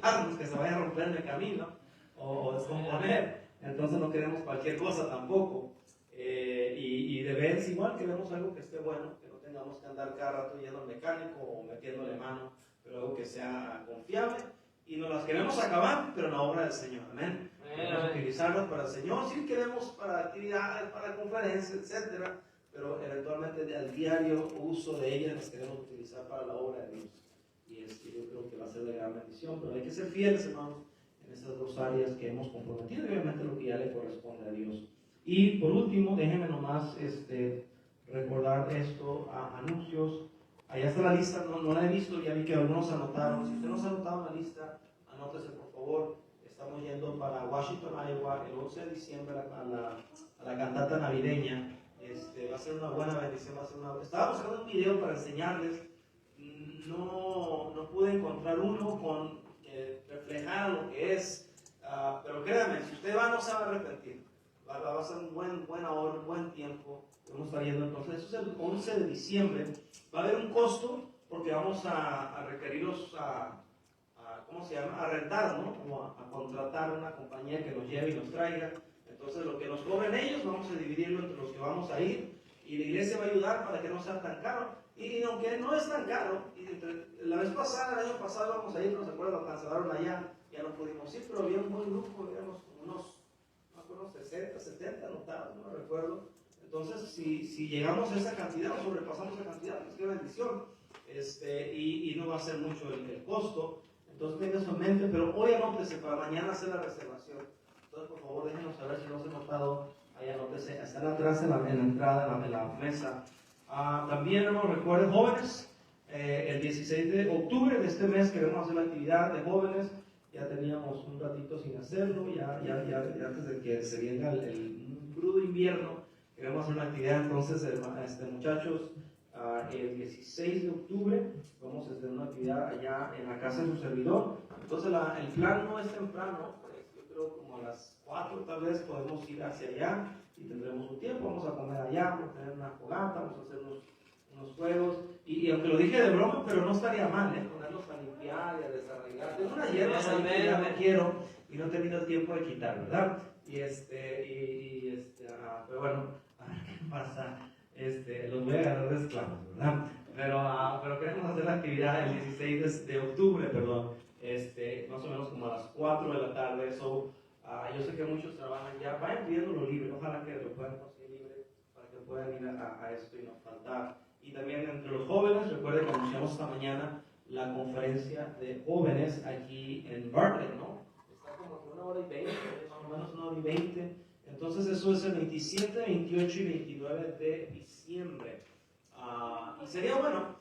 asustarnos que se vaya a romper en el camino o descomponer. Entonces no queremos cualquier cosa tampoco. Y de vez igual queremos algo que esté bueno, que no tengamos que andar cada rato yendo al mecánico o metiéndole mano, pero algo que sea confiable. Y nos las queremos acabar, pero en la obra del Señor. Amén. Queremos utilizarlas para el Señor. Sí queremos para actividades, para conferencias, etcétera, pero eventualmente al diario uso de ellas las queremos utilizar para la obra de Dios. Y yo creo que va a ser de gran bendición, pero hay que ser fieles, hermanos, en esas dos áreas que hemos comprometido, y obviamente lo que ya le corresponde a Dios. Y por último, déjenme nomás recordar esto, anuncios. Allá está la lista, no la he visto, ya vi que algunos anotaron. Si usted no se ha anotado la lista, anótese por favor. Estamos yendo para Washington, Iowa, el 11 de diciembre a la cantata navideña. Va a ser una buena bendición. Estaba buscando un video para enseñarles. No pude encontrar uno con reflejar lo que es. Pero créanme, si usted va, no se va a arrepentir. Va a ser un buena hora, un buen tiempo. Vamos a estar yendo entonces. Eso es el 11 de diciembre. Va a haber un costo porque vamos a requerirlos ¿cómo se llama? A rentar, ¿no? Como a contratar una compañía que nos lleve y nos traiga. Entonces lo que nos cobren ellos vamos a dividirlo entre los que vamos a ir, y la iglesia va a ayudar para que no sea tan caro. Y aunque no es tan caro, la vez pasada, el año pasado íbamos a ir, no se acuerdan, lo cancelaron allá, ya no pudimos ir, pero había un buen grupo, habíamos unos 60, 70 anotados, no recuerdo. Entonces, si llegamos a esa cantidad o sobrepasamos esa cantidad, pues qué bendición. Y no va a ser mucho el costo. Entonces, tenga eso en mente, pero hoy anótese para mañana hacer la reservación. Entonces, por favor, déjenos saber si no se ha notado. Ahí anótese, están atrás en la entrada, en la mesa. También, nos recuerden, jóvenes, el 16 de octubre de este mes queremos hacer la actividad de jóvenes. Ya teníamos un ratito sin hacerlo, ya antes de que se venga el crudo invierno, queremos hacer una actividad. Entonces, muchachos, el 16 de octubre vamos a hacer una actividad allá en la casa de su servidor. Entonces, el plan no es temprano, yo creo como a las 4 tal vez podemos ir hacia allá y tendremos un tiempo. Vamos a comer allá, vamos a tener una fogata, vamos a hacer unos juegos. Y aunque lo dije de broma, pero no estaría mal, ponerlos a limpiar y a desarraigar. Tengo unas hierbas ahí que ya me quiero y no he tenido tiempo de quitar, ¿verdad? Pero bueno, a ver qué pasa. Los voy a agarrar de esclavos, ¿verdad? Pero queremos hacer la actividad el 16 de octubre, perdón, más o menos como a las 4 de la tarde. Yo sé que muchos trabajan ya, vayan pidiéndolo libre, ojalá que lo puedan conseguir libre para que puedan ir a esto y no faltar. Y también entre los jóvenes, recuerden que anunciamos esta mañana la conferencia de jóvenes aquí en Bartlett, ¿no? Está como que 1 hora y 20, más o menos 1 hora y 20. Entonces eso es el 27, 28 y 29 de diciembre. Y sería bueno,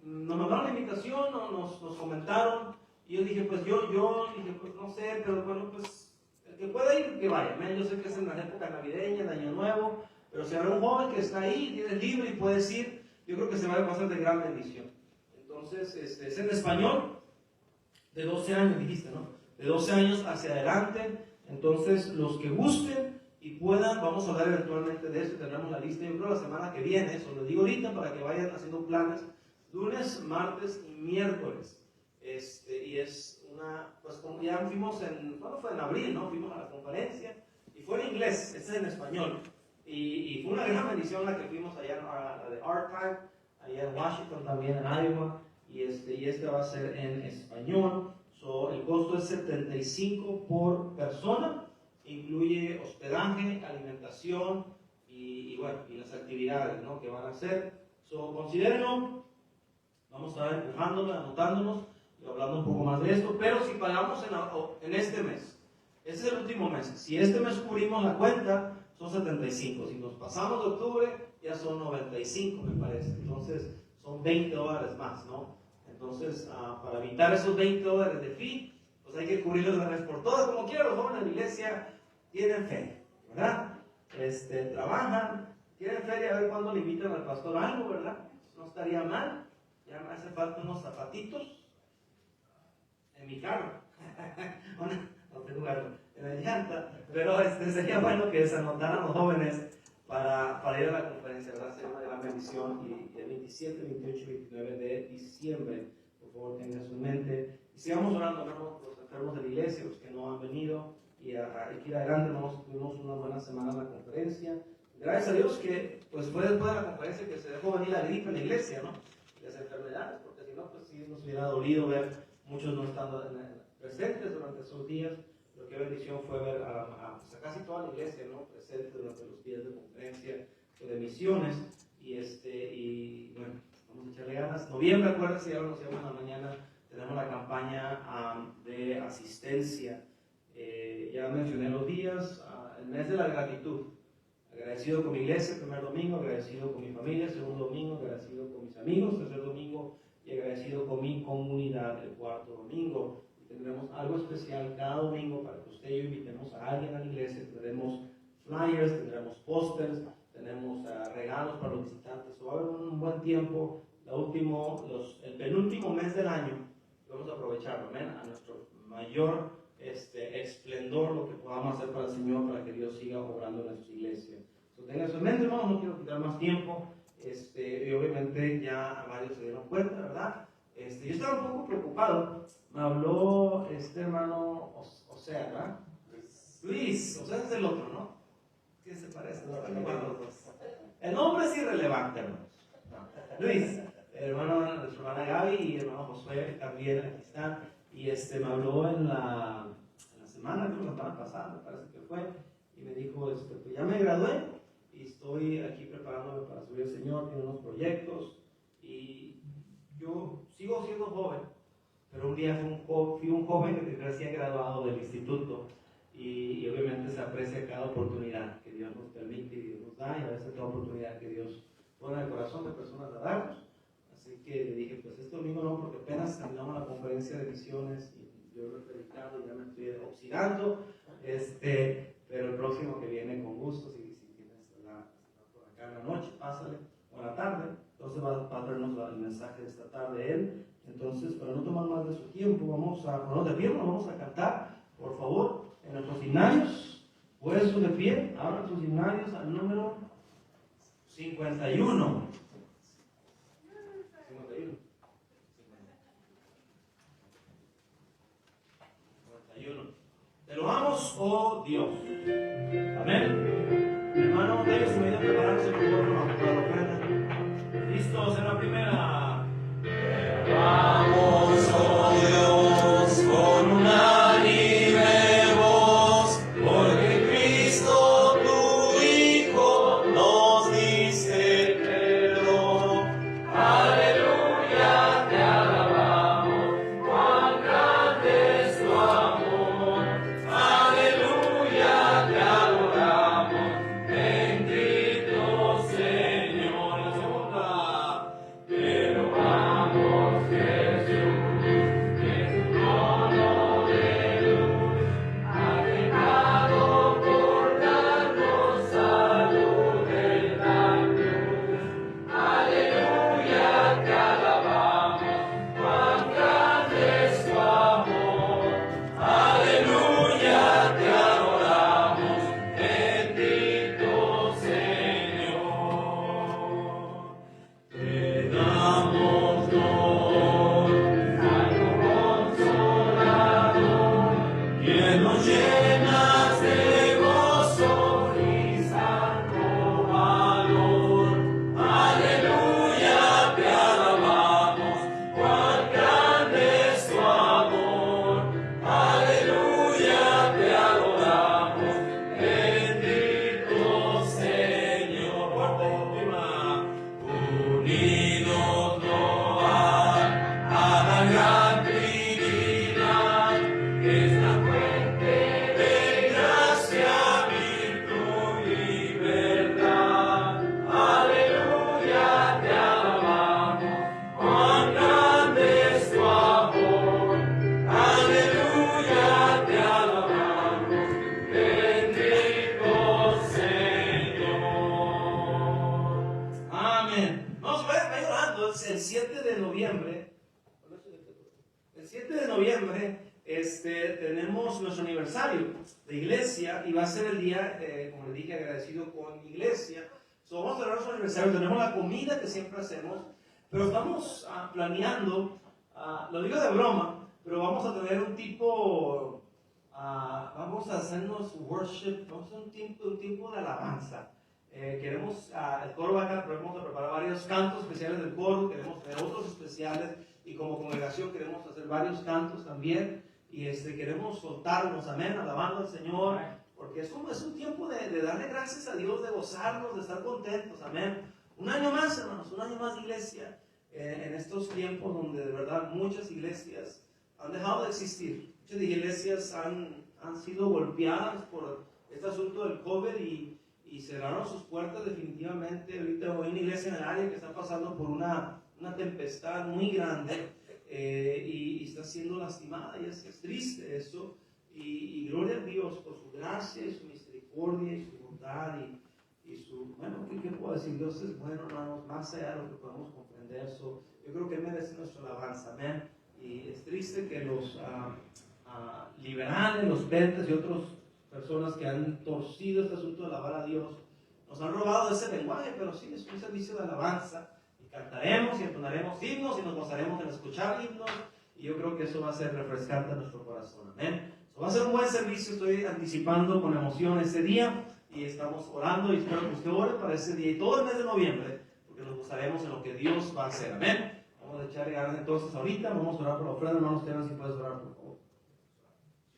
nos mandaron la invitación, nos comentaron, y yo dije, pues no sé, pero bueno, pues el que pueda ir, que vaya. Yo sé que es en la época navideña, de Año Nuevo, pero si habrá un joven que está ahí, tiene libre y puedes ir, yo creo que se va a pasar de gran bendición. Entonces, es en español, de 12 años, dijiste, ¿no? De 12 años hacia adelante. Entonces, los que gusten y puedan, vamos a hablar eventualmente de esto, tendremos la lista, yo creo, la semana que viene. Eso lo digo ahorita para que vayan haciendo planes, lunes, martes y miércoles. Y es pues como ya fuimos ¿cuándo fue? En abril, ¿no? Fuimos a la conferencia, y fue en inglés, este es en español. Y fue una gran bendición la que fuimos allá, la de Archive, allá en Washington, también en Iowa, y este va a ser en español. El costo es 75 por persona, incluye hospedaje, alimentación y las actividades, ¿no?, que van a hacer. Considérenlo, vamos a estar empujándolo, anotándonos y hablando un poco más de esto. Pero si pagamos en este mes, este es el último mes, si este mes cubrimos la cuenta, son 75. Si nos pasamos de octubre, ya son 95, me parece. Entonces, son $20 más, ¿no? Entonces, para evitar esos $20 de fee, pues hay que cubrirlos de una vez por todas. Como quiera, los jóvenes de la iglesia tienen fe, ¿verdad? Trabajan, tienen fe, a ver cuándo le invitan al pastor algo, ¿verdad? No estaría mal. Ya me hace falta unos zapatitos en mi carro. No tengo carro, en la llanta. Pero sería bueno que se anotaran los jóvenes para ir a la conferencia, ¿verdad? Sería una gran bendición. Y el 27, 28 y 29 de diciembre, por favor, tengan eso en mente. Y sigamos orando, hermanos. enfermos de la iglesia, los que no han venido, y hay que ir adelante. Tuvimos una buena semana en la conferencia. Gracias a Dios que pues fue después de la conferencia que se dejó venir la gripe en la iglesia, ¿no? Las enfermedades, porque si no, pues sí nos hubiera dolido ver muchos no estando presentes durante esos días. Pero qué bendición fue ver a casi toda la iglesia, ¿no? Presente durante los días de conferencia de misiones. Y bueno, vamos a echarle ganas. Noviembre, acuérdense, ya lo anunciamos en la mañana, tenemos la campaña de asistencia. Ya mencioné los días, el mes de la gratitud. Agradecido con mi iglesia, el primer domingo, agradecido con mi familia, el segundo domingo, agradecido con mis amigos, el tercer domingo, y agradecido con mi comunidad, el cuarto domingo. Y tendremos algo especial cada domingo para que usted y yo invitemos a alguien a la iglesia. Tendremos flyers, tendremos pósters, tenemos regalos para los visitantes. Va a haber un buen tiempo. El penúltimo mes del año, vamos a aprovecharlo, ¿ven? A nuestro mayor esplendor, lo que podamos hacer para el Señor, para que Dios siga obrando en nuestra iglesia. Tengan eso en mente, hermanos, no quiero quitar más tiempo. Y obviamente ya varios se dieron cuenta, ¿verdad? Yo estaba un poco preocupado. Me habló este hermano Osea, ¿verdad? Luis, Osea es el otro, ¿no? ¿Qué se parece? El nombre es irrelevante, hermanos. Luis, nuestra hermana Gaby y el hermano Josué también aquí están. Y me habló en la semana, creo que la semana pasada, me parece que fue, y me dijo, pues ya me gradué y estoy aquí preparándome para subir al Señor, tengo unos proyectos, y yo sigo siendo joven, pero un día fui un joven que recién graduado del instituto, y obviamente se aprecia cada oportunidad que Dios nos permite y Dios nos da, y a veces cada oportunidad que Dios pone en el corazón de personas a darnos. Así que le dije, pues este domingo no, porque apenas terminamos la conferencia de misiones y yo lo he predicado y ya me estoy oxidando, pero el próximo que viene con gusto, si tienes por acá en la noche, pásale, o en la tarde, entonces va a traernos el mensaje de esta tarde él. Entonces, para no tomar más de su tiempo, vamos a cantar, por favor, en nuestros himnarios, puestos de pie, abran sus himnarios al número 51. Te lo damos, oh Dios. Amén. Mi hermano, David, se me dio a prepararse por favor para la ofrenda. Listos en la primera. Vamos, oh Dios, con unánime voz, porque Cristo, tu Hijo, nos dice perdón. Aleluya, te alabamos, cuán grande es tu amor. Aleluya, te adoramos, bendito Señor. La segunda. Pero vamos, Jesús, que tu trono de luz ha dejado por darnos salud en la cruz. Aleluya, te alabamos, cuán grande es tu amor. Aleluya, te adoramos, bendito Señor. Te damos don, algo consolador, que nos llenas de gozo y santo valor. Aleluya, te alabamos, cuán grande es tu amor. Aleluya, te adoramos, bendito Señor. Fuerte última. Unidos no a la gran Trinidad, que es la fuente de gracia, virtud y verdad. Aleluya, te alabamos, cuán grande es tu amor. Aleluya, te alabamos, bendito Señor. Amén. Vamos a ver, vayan orando. Es el 7 de noviembre. El 7 de noviembre tenemos nuestro aniversario de iglesia y va a ser el día, como les dije, agradecido con iglesia. Vamos a celebrar nuestro aniversario. Tenemos la comida que siempre hacemos, pero estamos planeando, lo digo de broma, pero vamos a tener un tipo, vamos a hacernos worship, vamos a hacer un tiempo de alabanza. Queremos, el coro va a preparar varios cantos especiales del coro, queremos tener otros especiales, y como congregación queremos hacer varios cantos también, y queremos soltarnos, amén, alabando al Señor, porque es un tiempo de darle gracias a Dios, de gozarnos, de estar contentos, amén. Un año más, hermanos, un año más de iglesia, en estos tiempos donde de verdad muchas iglesias han dejado de existir. Muchas iglesias han sido golpeadas por este asunto del COVID y cerraron sus puertas definitivamente. Ahorita voy a una iglesia en el área que está pasando por una tempestad muy grande y está siendo lastimada, y es triste eso. Y gloria a Dios por su gracia y su misericordia y su bondad y su, bueno, ¿qué puedo decir? Dios es bueno, hermanos, más allá de lo que podemos comprender. Yo creo que Él merece nuestra alabanza, amén. Y es triste que los liberales, los pentes y otras personas que han torcido este asunto de alabar a Dios nos han robado ese lenguaje, pero sí, es un servicio de alabanza, y cantaremos y entonaremos himnos y nos gozaremos en escuchar himnos, y yo creo que eso va a ser refrescante a nuestro corazón, amén. Va a ser un buen servicio, estoy anticipando con emoción ese día, y estamos orando, y espero que usted ore para ese día y todo el mes de noviembre, porque nos gozaremos en lo que Dios va a hacer, amén. Vamos a echarle ganas entonces ahorita, vamos a orar por la ofrenda, hermanos, si puedes orar por favor.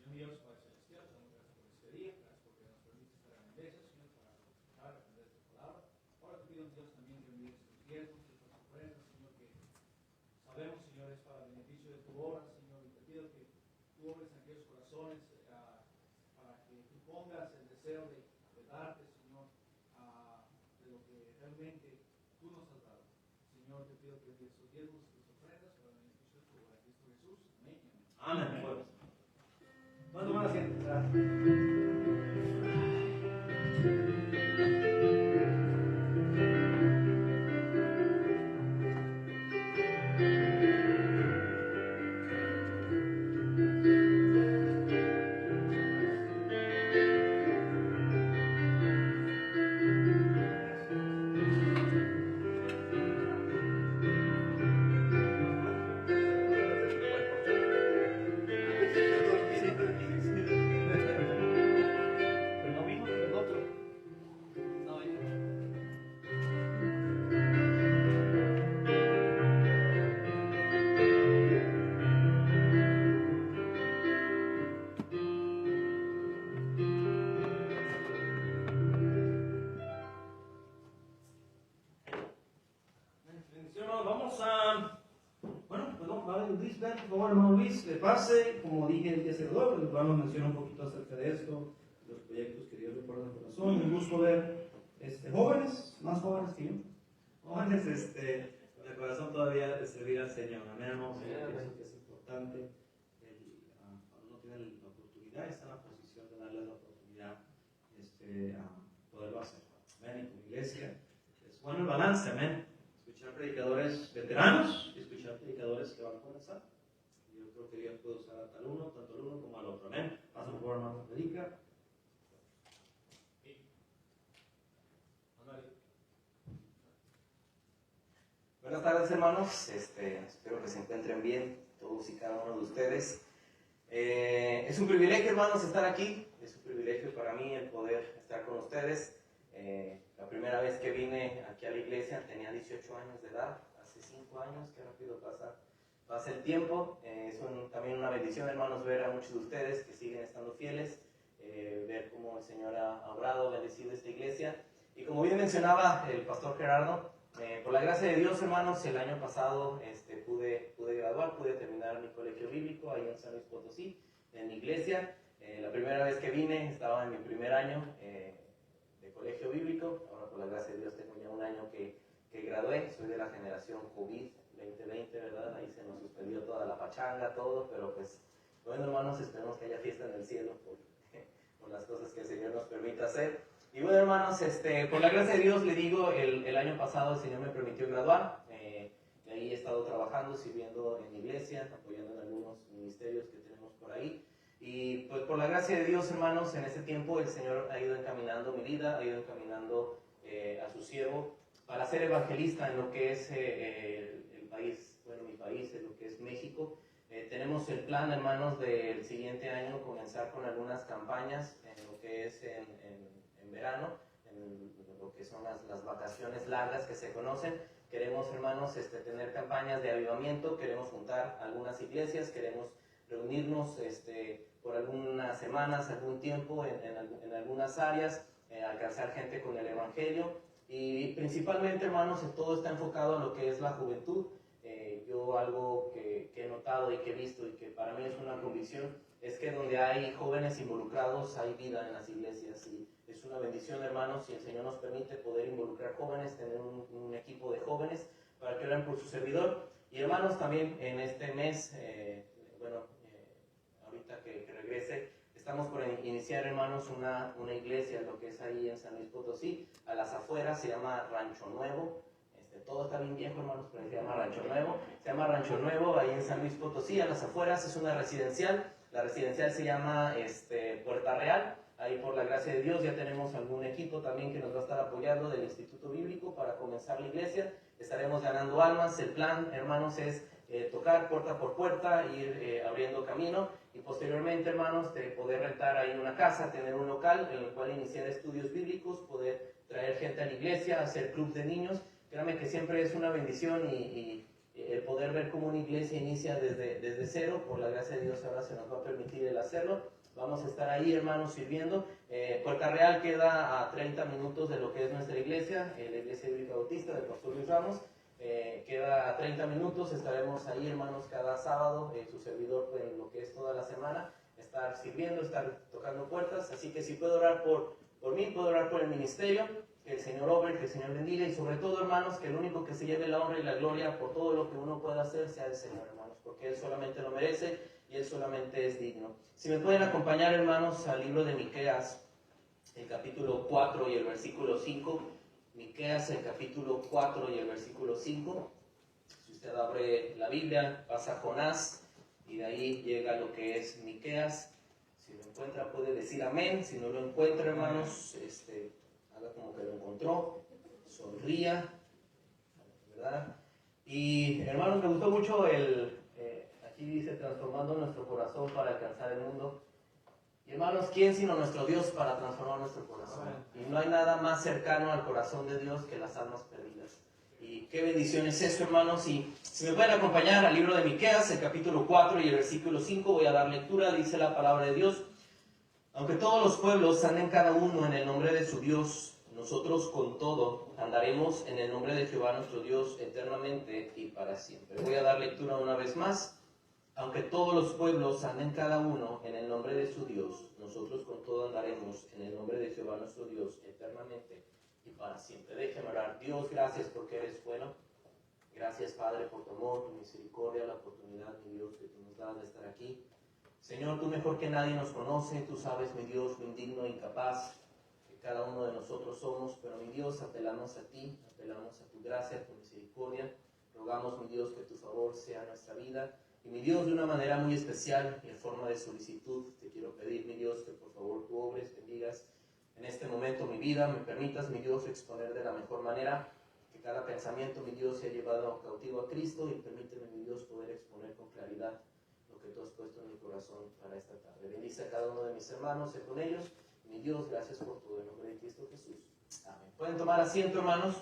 Señor Dios, Padre Celestial, te damos gracias por este día, gracias porque nos permite estar en la iglesia, Señor, para escuchar, aprender tu palabra. Ahora te pido, Dios, también que envíes tus diezmos, estas ofrendas, Señor, que sabemos, Señor, es para el beneficio de tu obra, Señor, y te pido que tú obres en aquellos corazones para que tú pongas el deseo de darte, Señor, de lo que realmente tú nos has dado. Señor, te pido que envíes tus diezmos, tus ofrendas para el beneficio de tu obra, Cristo Jesús. Amén. Amén. Bueno. Vamos a tomar asiento. Gracias. Por favor, hermano Luis, le pase, como dije el día cerrador, el hermano menciona un poquito acerca de esto, los proyectos que Dios le pone en el corazón. Un gusto ver jóvenes, más jóvenes que yo, jóvenes con el corazón todavía de servir al Señor. Amén, hermanos. Pienso que es importante, cuando uno tiene la oportunidad, está en la posición de darle la oportunidad a poderlo hacer. Amén, y como iglesia, es bueno el balance, amén. Escuchar predicadores veteranos y escuchar predicadores que van a comenzar. Yo creo que Dios puede usar tanto al uno como al otro. Amén. Pasa por favor, hermano, predica. Buenas tardes, hermanos. Espero que se encuentren bien todos y cada uno de ustedes. Es un privilegio, hermanos, estar aquí. Es un privilegio para mí el poder estar con ustedes. La primera vez que vine aquí a la iglesia tenía 18 años de edad. Hace 5 años, qué rápido pasa el tiempo. Es también una bendición, hermanos, ver a muchos de ustedes que siguen estando fieles, ver cómo el Señor ha obrado, bendecido esta iglesia. Y como bien mencionaba el pastor Gerardo, por la gracia de Dios, hermanos, el año pasado pude graduar, pude terminar mi colegio bíblico ahí en San Luis Potosí, en mi iglesia. La primera vez que vine estaba en mi primer año de colegio bíblico. Ahora, por la gracia de Dios, tengo ya un año que gradué. Soy de la generación COVID 2020, ¿verdad? Ahí se nos suspendió toda la pachanga, todo, pero pues, bueno, hermanos, esperemos que haya fiesta en el cielo por las cosas que el Señor nos permite hacer. Y bueno, hermanos, por la gracia de Dios, le digo, el año pasado el Señor me permitió graduar. De ahí he estado trabajando, sirviendo en iglesia, apoyando en algunos ministerios que tenemos por ahí. Y pues por la gracia de Dios, hermanos, en ese tiempo el Señor ha ido encaminando mi vida, ha ido encaminando a su siervo para ser evangelista en lo que es el país, bueno, mi país, en lo que es México. Tenemos el plan, hermanos, del siguiente año comenzar con algunas campañas en lo que es en verano, en lo que son las vacaciones largas que se conocen. Queremos, hermanos, tener campañas de avivamiento, queremos juntar algunas iglesias, queremos reunirnos por algunas semanas, algún tiempo en algunas áreas, alcanzar gente con el Evangelio. Y principalmente, hermanos, todo está enfocado en lo que es la juventud. Yo algo que he notado y que he visto y que para mí es una convicción es que donde hay jóvenes involucrados hay vida en las iglesias, y es una bendición, hermanos, si el Señor nos permite poder involucrar jóvenes, tener un equipo de jóvenes para que oren por su servidor. Y hermanos, también en este mes, ahorita que regrese, estamos por iniciar, hermanos, una iglesia, lo que es ahí en San Luis Potosí, a las afueras, se llama Rancho Nuevo. Todo está bien viejo, hermanos, pero se llama Rancho Nuevo. Se llama Rancho Nuevo, ahí en San Luis Potosí, a las afueras. Es una residencial. La residencial se llama Puerta Real. Ahí, por la gracia de Dios, ya tenemos algún equipo también que nos va a estar apoyando del Instituto Bíblico para comenzar la iglesia. Estaremos ganando almas. El plan, hermanos, es tocar puerta por puerta, ir abriendo camino, y posteriormente, hermanos, poder rentar ahí una casa, tener un local en el cual iniciar estudios bíblicos, poder traer gente a la iglesia, hacer club de niños. Créanme que siempre es una bendición y el poder ver cómo una iglesia inicia desde cero. Por la gracia de Dios ahora se nos va a permitir el hacerlo. Vamos a estar ahí, hermanos, sirviendo. Puerta Real queda a 30 minutos de lo que es nuestra iglesia, la Iglesia Bíblica Bautista del Pastor Luis Ramos. Queda a 30 minutos, estaremos ahí, hermanos, cada sábado, su servidor en lo que es toda la semana, estar sirviendo, estar tocando puertas. Así que si puedo orar por mí, puedo orar por el ministerio. Que el Señor obre, que el Señor bendiga, y sobre todo, hermanos, que el único que se lleve la honra y la gloria por todo lo que uno pueda hacer sea el Señor, hermanos, porque Él solamente lo merece y Él solamente es digno. Si me pueden acompañar, hermanos, al libro de Miqueas, el capítulo 4 y el versículo 5. Miqueas, el capítulo 4 y el versículo 5. Si usted abre la Biblia, pasa a Jonás y de ahí llega lo que es Miqueas. Si lo encuentra, puede decir amén. Si no lo encuentra, hermanos, haga como que lo encontró, sonría, ¿verdad? Y hermanos, me gustó mucho aquí dice, transformando nuestro corazón para alcanzar el mundo. Y hermanos, ¿quién sino nuestro Dios para transformar nuestro corazón? Y no hay nada más cercano al corazón de Dios que las almas perdidas. Y qué bendición es eso, hermanos. Y si me pueden acompañar al libro de Miqueas, el capítulo 4 y el versículo 5, voy a dar lectura. Dice la palabra de Dios: aunque todos los pueblos anden cada uno en el nombre de su Dios, nosotros con todo andaremos en el nombre de Jehová nuestro Dios eternamente y para siempre. Voy a dar lectura una vez más. Aunque todos los pueblos anden cada uno en el nombre de su Dios, nosotros con todo andaremos en el nombre de Jehová nuestro Dios eternamente y para siempre. Déjeme orar. Dios, gracias porque eres bueno. Gracias, Padre, por tu amor, tu misericordia, la oportunidad, mi Dios, que tú nos das de estar aquí. Señor, tú mejor que nadie nos conoces, tú sabes, mi Dios, lo indigno e incapaz que cada uno de nosotros somos, pero mi Dios, apelamos a ti, apelamos a tu gracia, a tu misericordia. Rogamos, mi Dios, que tu favor sea nuestra vida. Y mi Dios, de una manera muy especial y en forma de solicitud, te quiero pedir, mi Dios, que por favor tú obres, bendigas en este momento mi vida, me permitas, mi Dios, exponer de la mejor manera, que cada pensamiento, mi Dios, sea llevado cautivo a Cristo, y permíteme, mi Dios, poder exponer con claridad lo que tú has puesto en mi corazón para esta tarde. Bendice a cada uno de mis hermanos, sé con ellos. Mi Dios, gracias por todo, en nombre de Cristo Jesús. Amén. Pueden tomar asiento, hermanos.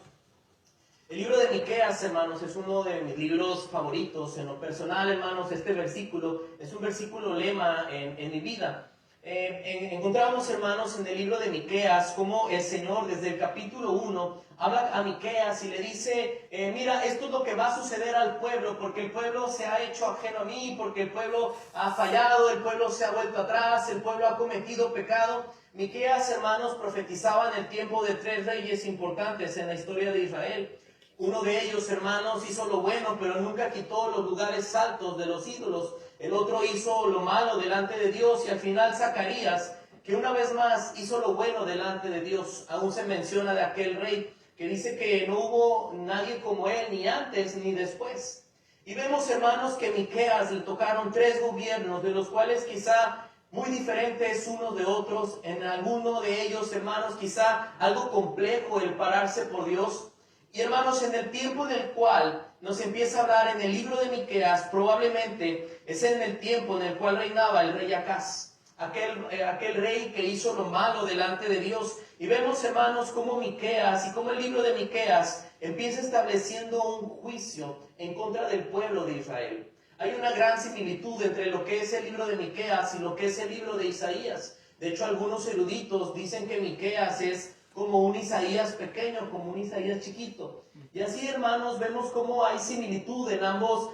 El libro de Miqueas, hermanos, es uno de mis libros favoritos. En lo personal, hermanos, este versículo es un versículo lema en mi vida. Encontramos, hermanos, en el libro de Miqueas cómo el Señor desde el capítulo 1 habla a Miqueas y le dice, mira, esto es lo que va a suceder al pueblo, porque el pueblo se ha hecho ajeno a mí, porque el pueblo ha fallado, el pueblo se ha vuelto atrás, el pueblo ha cometido pecado. Miqueas, hermanos, profetizaba en el tiempo de 3 reyes importantes en la historia de Israel. Uno de ellos, hermanos, hizo lo bueno, pero nunca quitó los lugares altos de los ídolos. El otro hizo lo malo delante de Dios, y al final Zacarías, que una vez más hizo lo bueno delante de Dios. Aún se menciona de aquel rey que dice que no hubo nadie como él, ni antes ni después. Y vemos, hermanos, que Miqueas le tocaron 3 gobiernos, de los cuales quizá muy diferentes unos de otros. En alguno de ellos, hermanos, quizá algo complejo el pararse por Dios. Y hermanos, en el tiempo en el cual nos empieza a hablar en el libro de Miqueas. Probablemente es en el tiempo en el cual reinaba el rey Acaz, aquel rey que hizo lo malo delante de Dios. Y vemos, hermanos, cómo Miqueas y cómo el libro de Miqueas empieza estableciendo un juicio en contra del pueblo de Israel. Hay una gran similitud entre lo que es el libro de Miqueas y lo que es el libro de Isaías. De hecho, algunos eruditos dicen que Miqueas es como un Isaías pequeño, como un Isaías chiquito. Y así, hermanos, vemos cómo hay similitud en ambos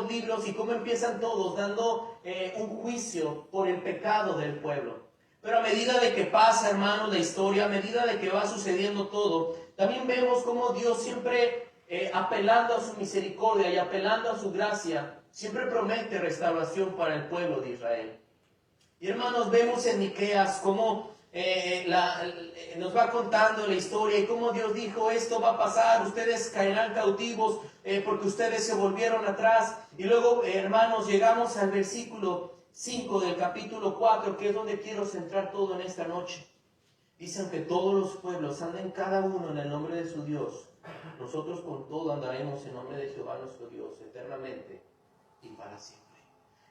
libros y cómo empiezan todos dando un juicio por el pecado del pueblo. Pero a medida de que pasa, hermanos, la historia, a medida de que va sucediendo todo, también vemos cómo Dios siempre, apelando a su misericordia y apelando a su gracia, siempre promete restauración para el pueblo de Israel. Y hermanos, vemos en Miqueas cómo nos va contando la historia y cómo Dios dijo: esto va a pasar, ustedes caerán cautivos porque ustedes se volvieron atrás. Y luego, hermanos, llegamos al versículo 5 del capítulo 4, que es donde quiero centrar todo en esta noche. Dicen que todos los pueblos anden cada uno en el nombre de su Dios. Nosotros con todo andaremos en nombre de Jehová nuestro Dios, eternamente y para siempre.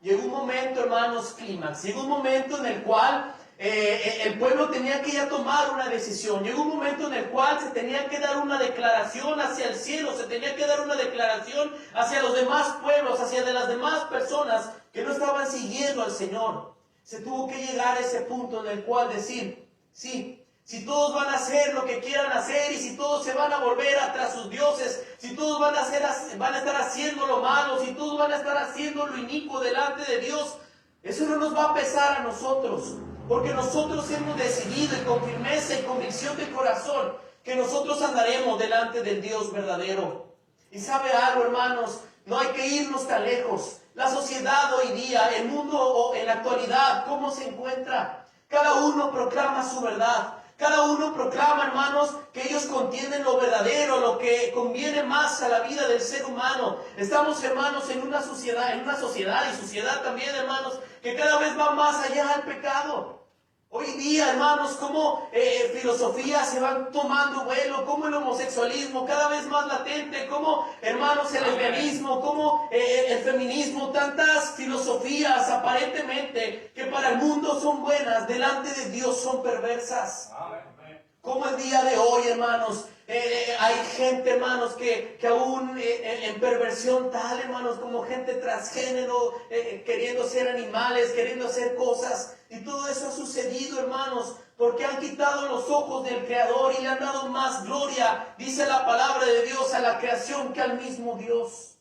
Llegó un momento, hermanos, clímax. Llegó un momento en el cual el pueblo tenía que ya tomar una decisión. Llegó un momento en el cual se tenía que dar una declaración hacia el cielo. Se tenía que dar una declaración hacia los demás pueblos, hacia de las demás personas que no estaban siguiendo al Señor. Se tuvo que llegar a ese punto en el cual decir: sí, si todos van a hacer lo que quieran hacer, y si todos se van a volver tras sus dioses, si todos van a estar haciendo lo malo, si todos van a estar haciendo lo inicuo delante de Dios, eso no nos va a pesar a nosotros, porque nosotros hemos decidido, y con firmeza y convicción de corazón, que nosotros andaremos delante del Dios verdadero. Y sabe algo, hermanos, no hay que irnos tan lejos. La sociedad hoy día, el mundo en la actualidad, ¿cómo se encuentra? Cada uno proclama su verdad. Cada uno proclama, hermanos, que ellos contienen lo verdadero, lo que conviene más a la vida del ser humano. Estamos, hermanos, en una sociedad y sociedad también, hermanos, que cada vez va más allá del pecado. Hoy día, hermanos, cómo filosofías se van tomando vuelo, cómo el homosexualismo cada vez más latente, cómo, hermanos, el lesbianismo, cómo el feminismo, tantas filosofías aparentemente que para el mundo son buenas, delante de Dios son perversas. Como el día de hoy, hermanos, hay gente, hermanos, que aún en perversión tal, hermanos, como gente transgénero, queriendo ser animales, queriendo hacer cosas. Y todo eso ha sucedido, hermanos, porque han quitado los ojos del Creador y le han dado más gloria, dice la palabra de Dios, a la creación que al mismo Dios.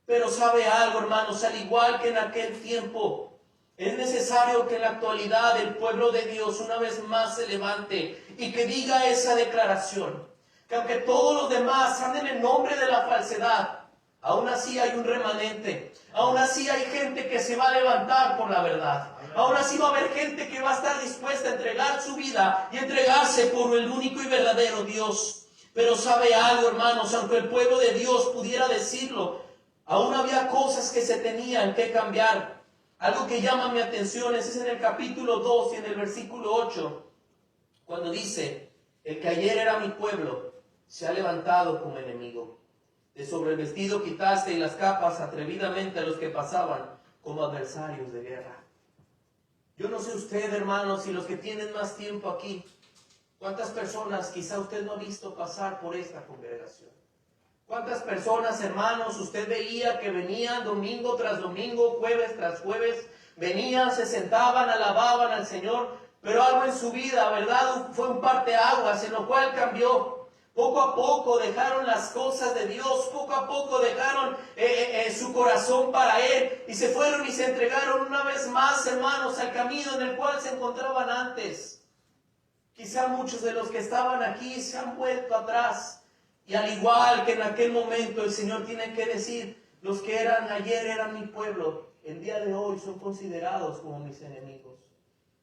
Pero sabe algo, hermanos, al igual que en aquel tiempo, es necesario que en la actualidad el pueblo de Dios una vez más se levante y que diga esa declaración. Que aunque todos los demás anden en nombre de la falsedad, aún así hay un remanente. Aún así hay gente que se va a levantar por la verdad. Aún así va a haber gente que va a estar dispuesta a entregar su vida y entregarse por el único y verdadero Dios. Pero sabe algo, hermanos, aunque el pueblo de Dios pudiera decirlo, aún había cosas que se tenían que cambiar. Algo que llama mi atención es en el capítulo 2 y en el versículo 8, cuando dice: el que ayer era mi pueblo se ha levantado como enemigo. De sobre el vestido quitaste y las capas atrevidamente a los que pasaban como adversarios de guerra. Yo no sé usted, hermanos, y los que tienen más tiempo aquí, cuántas personas quizá usted no ha visto pasar por esta congregación. ¿Cuántas personas, hermanos, usted veía que venían domingo tras domingo, jueves tras jueves, venían, se sentaban, alababan al Señor, pero algo en su vida, ¿verdad? Fue un parteaguas en lo cual cambió. Poco a poco dejaron las cosas de Dios, poco a poco dejaron su corazón para Él y se fueron y se entregaron una vez más, hermanos, al camino en el cual se encontraban antes. Quizá muchos de los que estaban aquí se han vuelto atrás. Y al igual que en aquel momento el Señor tiene que decir: los que eran ayer eran mi pueblo, el día de hoy son considerados como mis enemigos.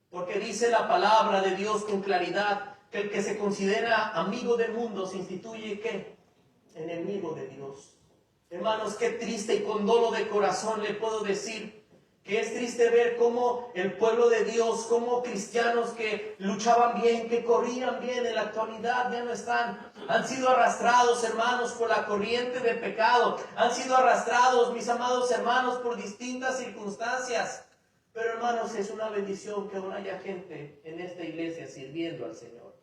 Porque dice la palabra de Dios con claridad que el que se considera amigo del mundo se instituye ¿qué? Enemigo de Dios. Hermanos, qué triste y con dolo de corazón le puedo decir Que es triste ver cómo el pueblo de Dios, cómo cristianos que luchaban bien, que corrían bien, en la actualidad ya no están. Han sido arrastrados, hermanos, por la corriente del pecado. Han sido arrastrados, mis amados hermanos, por distintas circunstancias. Pero, hermanos, es una bendición que aún haya gente en esta iglesia sirviendo al Señor.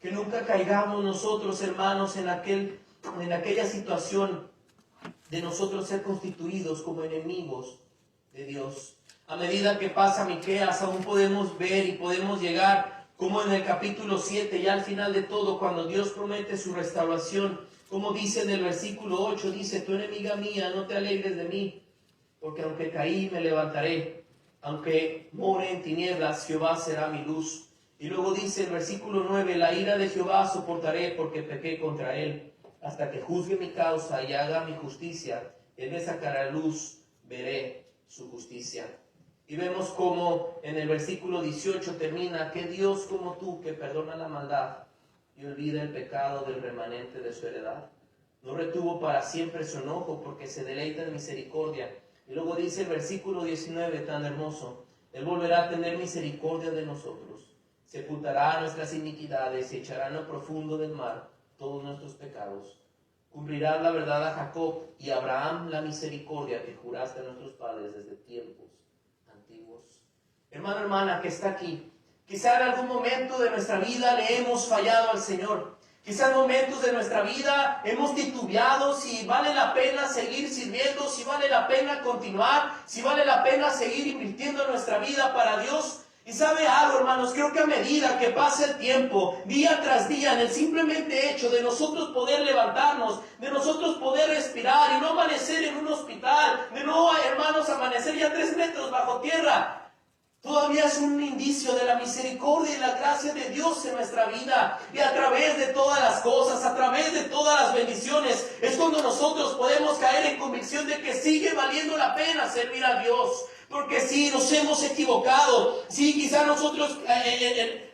Que nunca caigamos nosotros, hermanos, en aquella situación de nosotros ser constituidos como enemigos de Dios. A medida que pasa Miqueas, aún podemos ver y podemos llegar, como en el capítulo 7, ya al final de todo, cuando Dios promete su restauración, como dice en el versículo 8, dice: tú, enemiga mía, no te alegres de mí, porque aunque caí me levantaré, aunque more en tinieblas, Jehová será mi luz. Y luego dice el versículo 9, la ira de Jehová soportaré, porque pequé contra él, hasta que juzgue mi causa y haga mi justicia, él me sacará luz, veré su justicia. Y vemos como en el versículo 18 termina: que Dios como tú, que perdona la maldad y olvida el pecado del remanente de su heredad. No retuvo para siempre su enojo, porque se deleita en misericordia. Y luego dice el versículo 19 tan hermoso: él volverá a tener misericordia de nosotros, sepultará nuestras iniquidades y echará en lo profundo del mar todos nuestros pecados. Cumplirás la verdad a Jacob y a Abraham la misericordia que juraste a nuestros padres desde tiempos antiguos. Hermano, hermana que está aquí, quizá en algún momento de nuestra vida le hemos fallado al Señor. Quizá en momentos de nuestra vida hemos titubeado si vale la pena seguir sirviendo, si vale la pena continuar, si vale la pena seguir invirtiendo nuestra vida para Dios. Y sabe algo, hermanos, creo que a medida que pasa el tiempo, día tras día, en el simplemente hecho de nosotros poder levantarnos, de nosotros poder respirar y no amanecer en un hospital, de no, hermanos, amanecer ya 3 metros bajo tierra, todavía es un indicio de la misericordia y la gracia de Dios en nuestra vida. Y a través de todas las cosas, a través de todas las bendiciones, es cuando nosotros podemos caer en convicción de que sigue valiendo la pena servir a Dios. Porque sí, nos hemos equivocado. Sí, quizá nosotros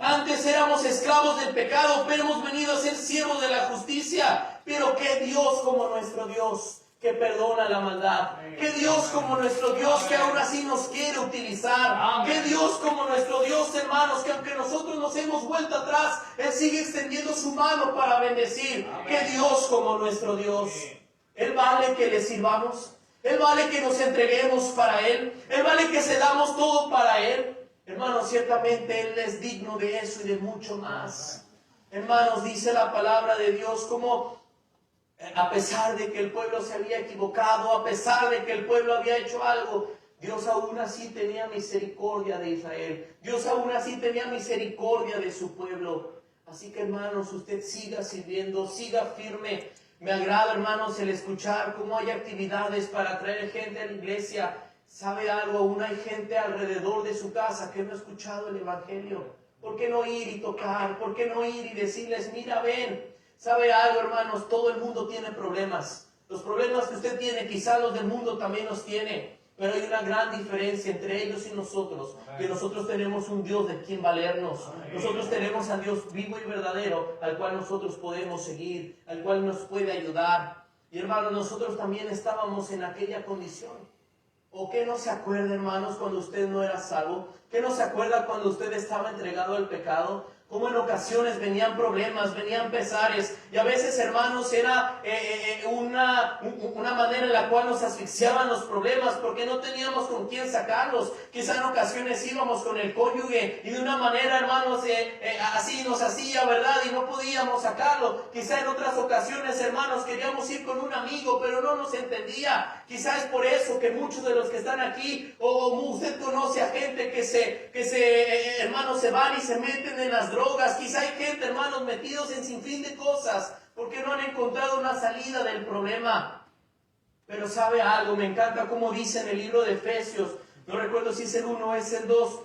antes éramos esclavos del pecado, pero hemos venido a ser siervos de la justicia. Pero qué Dios como nuestro Dios, que perdona la maldad. Que Dios como nuestro Dios, que aún así nos quiere utilizar. Que Dios como nuestro Dios, hermanos, que aunque nosotros nos hemos vuelto atrás, Él sigue extendiendo su mano para bendecir. Que Dios como nuestro Dios. Él vale que le sirvamos. Él vale que nos entreguemos para Él. Él vale que cedamos todo para Él. Hermanos, ciertamente Él es digno de eso y de mucho más. Hermanos, dice la palabra de Dios como a pesar de que el pueblo se había equivocado, a pesar de que el pueblo había hecho algo, Dios aún así tenía misericordia de Israel. Dios aún así tenía misericordia de su pueblo. Así que, hermanos, usted siga sirviendo, siga firme. Me agrada, hermanos, el escuchar cómo hay actividades para traer gente a la iglesia. ¿Sabe algo? Aún hay gente alrededor de su casa que no ha escuchado el evangelio. ¿Por qué no ir y tocar? ¿Por qué no ir y decirles: mira, ven? ¿Sabe algo, hermanos? Todo el mundo tiene problemas. Los problemas que usted tiene, quizá los del mundo también los tiene. Pero hay una gran diferencia entre ellos y nosotros, que nosotros tenemos un Dios de quien valernos. Nosotros tenemos a Dios vivo y verdadero, al cual nosotros podemos seguir, al cual nos puede ayudar. Y hermanos, nosotros también estábamos en aquella condición. ¿O qué no se acuerda, hermanos, cuando usted no era salvo? ¿Qué no se acuerda cuando usted estaba entregado al pecado? Como en ocasiones venían problemas, venían pesares, y a veces, hermanos, era una manera en la cual nos asfixiaban los problemas, porque no teníamos con quién sacarlos. Quizá en ocasiones íbamos con el cónyuge, y de una manera, hermanos, así nos hacía, ¿verdad? Y no podíamos sacarlo. Quizá en otras ocasiones, hermanos, queríamos ir con un amigo, pero no nos entendía. Quizá es por eso que muchos de los que están aquí, o usted conoce a gente hermanos, se van y se meten en las drogas. Quizá hay gente, hermanos, metidos en sinfín de cosas porque no han encontrado una salida del problema. Pero ¿sabe algo? Me encanta cómo dice en el libro de Efesios, no recuerdo si es el 1 o es el 2,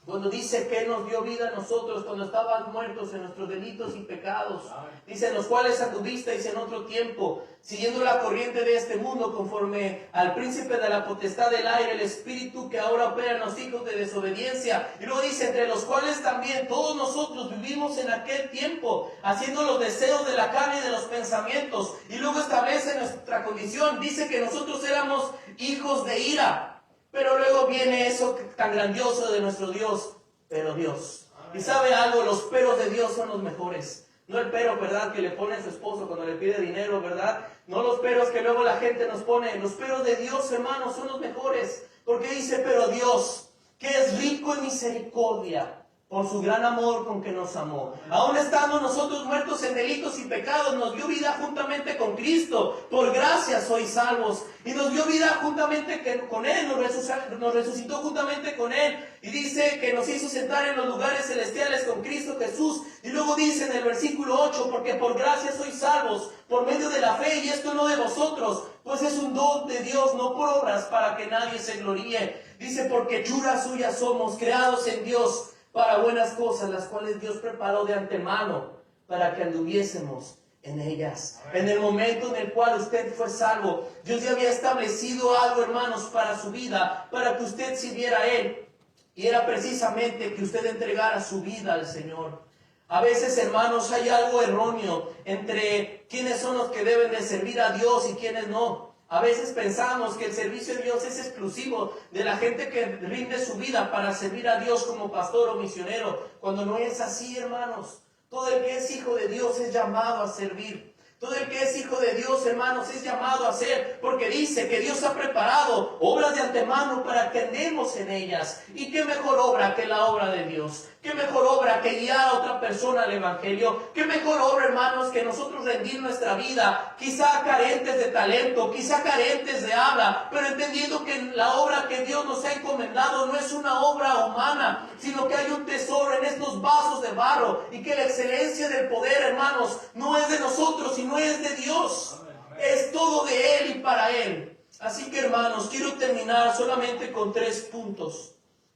cuando dice que Él nos dio vida a nosotros cuando estábamos muertos en nuestros delitos y pecados. Dice: en los cuales anduvisteis en otro tiempo, siguiendo la corriente de este mundo, conforme al príncipe de la potestad del aire, el espíritu que ahora opera en los hijos de desobediencia. Y luego dice: entre los cuales también todos nosotros vivimos en aquel tiempo, haciendo los deseos de la carne y de los pensamientos. Y luego establece nuestra condición. Dice que nosotros éramos hijos de ira. Pero luego viene eso tan grandioso de nuestro Dios, pero Dios. Y sabe algo, los peros de Dios son los mejores. No el pero, ¿verdad?, que le pone a su esposo cuando le pide dinero, ¿verdad? No los peros que luego la gente nos pone. Los peros de Dios, hermanos, son los mejores. Porque dice, pero Dios, que es rico en misericordia, por su gran amor con que nos amó. Aún estando nosotros muertos en delitos y pecados, nos dio vida juntamente con Cristo. Por gracia sois salvos. Y nos dio vida juntamente con Él, nos resucitó juntamente con Él. Y dice que nos hizo sentar en los lugares celestiales con Cristo Jesús. Y luego dice en el versículo 8, porque por gracia sois salvos, por medio de la fe, y esto no de vosotros, pues es un don de Dios, no por obras, para que nadie se gloríe. Dice, porque hechura suya somos, creados en Dios, para buenas cosas, las cuales Dios preparó de antemano para que anduviésemos en ellas. En el momento en el cual usted fue salvo, Dios ya había establecido algo, hermanos, para su vida, para que usted sirviera a Él. Y era precisamente que usted entregara su vida al Señor. A veces, hermanos, hay algo erróneo entre quiénes son los que deben de servir a Dios y quiénes no. A veces pensamos que el servicio de Dios es exclusivo de la gente que rinde su vida para servir a Dios como pastor o misionero, cuando no es así, hermanos. Todo el que es hijo de Dios es llamado a servir. Todo el que es hijo de Dios, hermanos, es llamado a ser, porque dice que Dios ha preparado obras de antemano para que andemos en ellas. ¿Y qué mejor obra que la obra de Dios? ¿Qué mejor obra que guiar a otra persona al Evangelio? ¿Qué mejor obra, hermanos, que nosotros rendir nuestra vida? Quizá carentes de talento, quizá carentes de habla, pero entendiendo que la obra que Dios nos ha encomendado no es una obra humana, sino que hay un tesoro en estos vasos de barro, y que la excelencia del poder, hermanos, no es de nosotros, sino es de Dios. Es todo de Él y para Él. Así que, hermanos, quiero terminar solamente con 3 puntos.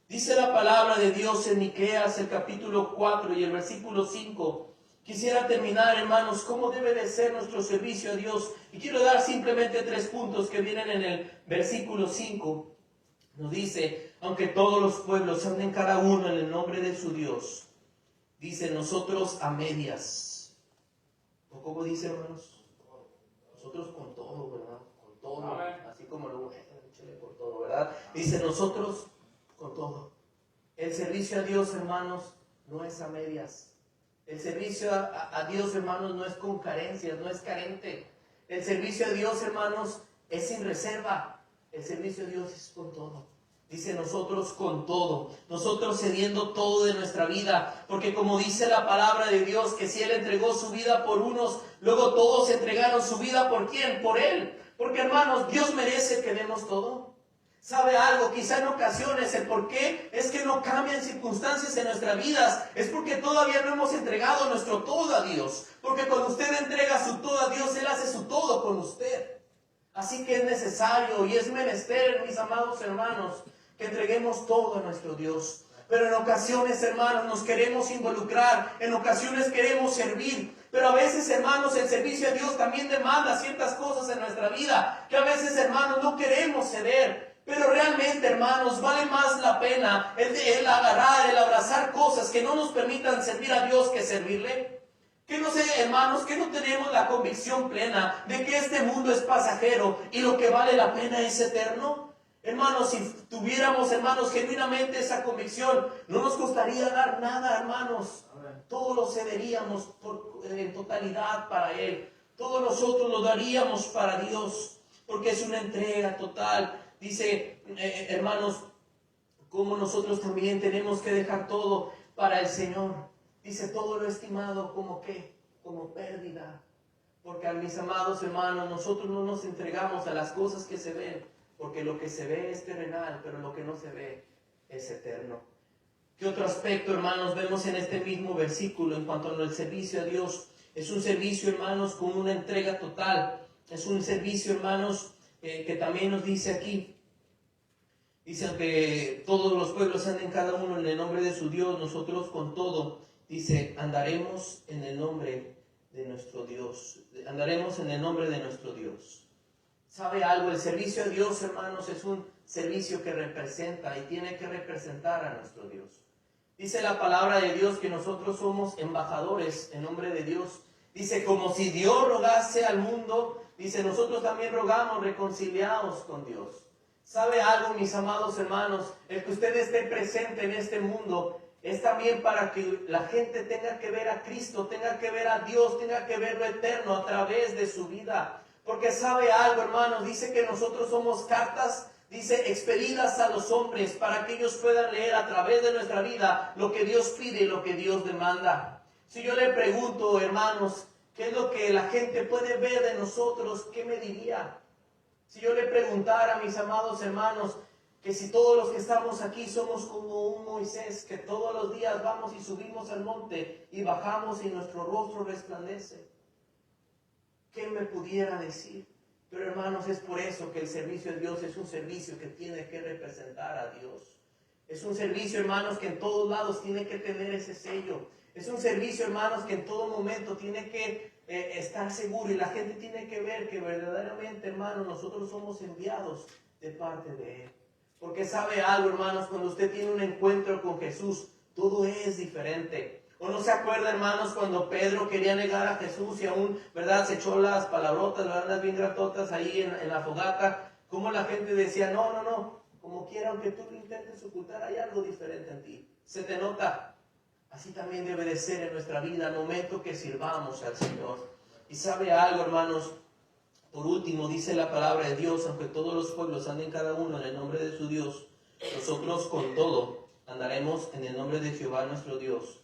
Dice la palabra de Dios en Miqueas, el capítulo 4 y el versículo 5. Quisiera terminar, hermanos, cómo debe de ser nuestro servicio a Dios. Y quiero dar simplemente 3 puntos que vienen en el versículo 5. Nos dice, aunque todos los pueblos anden cada uno en el nombre de su Dios. Dice, nosotros a medias. ¿O cómo dice, hermanos? Nosotros con todo, ¿verdad? Con todo. Así como lo échale por todo, ¿verdad? Dice, nosotros con todo. El servicio a Dios, hermanos, no es a medias. El servicio a Dios, hermanos, no es con carencias, no es carente. El servicio a Dios, hermanos, es sin reserva. El servicio a Dios es con todo. Dice, nosotros con todo, nosotros cediendo todo de nuestra vida, porque como dice la palabra de Dios, que si Él entregó su vida por unos, luego todos entregaron su vida ¿por quién? Por Él. Porque, hermanos, Dios merece que demos todo. ¿Sabe algo? Quizá en ocasiones el por qué es que no cambian circunstancias en nuestras vidas. Es porque todavía no hemos entregado nuestro todo a Dios. Porque cuando usted entrega su todo a Dios, Él hace su todo con usted. Así que es necesario y es menester, mis amados hermanos, que entreguemos todo a nuestro Dios. Pero en ocasiones, hermanos, nos queremos involucrar. En ocasiones queremos servir. Pero a veces, hermanos, el servicio a Dios también demanda ciertas cosas en nuestra vida. Que a veces, hermanos, no queremos ceder. Pero realmente, hermanos, vale más la pena el agarrar, el abrazar cosas que no nos permitan servir a Dios que servirle. Que no sé, hermanos, que no tenemos la convicción plena de que este mundo es pasajero y lo que vale la pena es eterno. Hermanos, si tuviéramos, hermanos, genuinamente esa convicción, no nos costaría dar nada, hermanos. Todo lo cederíamos en totalidad para Él. Todo nosotros lo daríamos para Dios, porque es una entrega total. Dice, hermanos, como nosotros también tenemos que dejar todo para el Señor. Dice, todo lo estimado como ¿qué? Como pérdida. Porque a mis amados hermanos, nosotros no nos entregamos a las cosas que se ven, porque lo que se ve es terrenal, pero lo que no se ve es eterno. ¿Qué otro aspecto, hermanos, vemos en este mismo versículo en cuanto al servicio a Dios? Es un servicio, hermanos, con una entrega total. Es un servicio, hermanos, que también nos dice aquí. Dice que todos los pueblos anden cada uno en el nombre de su Dios, nosotros con todo. Dice, andaremos en el nombre de nuestro Dios. Andaremos en el nombre de nuestro Dios. ¿Sabe algo? El servicio a Dios, hermanos, es un servicio que representa y tiene que representar a nuestro Dios. Dice la palabra de Dios que nosotros somos embajadores en nombre de Dios. Dice, como si Dios rogase al mundo, dice, nosotros también rogamos reconciliados con Dios. ¿Sabe algo, mis amados hermanos? El que usted esté presente en este mundo es también para que la gente tenga que ver a Cristo, tenga que ver a Dios, tenga que ver lo eterno a través de su vida. Porque sabe algo, hermanos, dice que nosotros somos cartas, dice, expedidas a los hombres para que ellos puedan leer a través de nuestra vida lo que Dios pide y lo que Dios demanda. Si yo le pregunto, hermanos, ¿qué es lo que la gente puede ver de nosotros? ¿Qué me diría? Si yo le preguntara a mis amados hermanos que si todos los que estamos aquí somos como un Moisés, que todos los días vamos y subimos al monte y bajamos y nuestro rostro resplandece, ¿qué me pudiera decir? Pero hermanos, es por eso que el servicio de Dios es un servicio que tiene que representar a Dios. Es un servicio, hermanos, que en todos lados tiene que tener ese sello. Es un servicio, hermanos, que en todo momento tiene que estar seguro y la gente tiene que ver que verdaderamente, hermanos, nosotros somos enviados de parte de Él. Porque sabe algo, hermanos, cuando usted tiene un encuentro con Jesús, todo es diferente. ¿O no se acuerda, hermanos, cuando Pedro quería negar a Jesús y aún, verdad, se echó las palabrotas, las bien gratotas ahí en la fogata? Como la gente decía, no, como quiera, aunque tú lo intentes ocultar, hay algo diferente en ti. Se te nota. Así también debe de ser en nuestra vida al momento que sirvamos al Señor. Y sabe algo, hermanos, por último, dice la palabra de Dios, aunque todos los pueblos anden cada uno en el nombre de su Dios, nosotros con todo andaremos en el nombre de Jehová nuestro Dios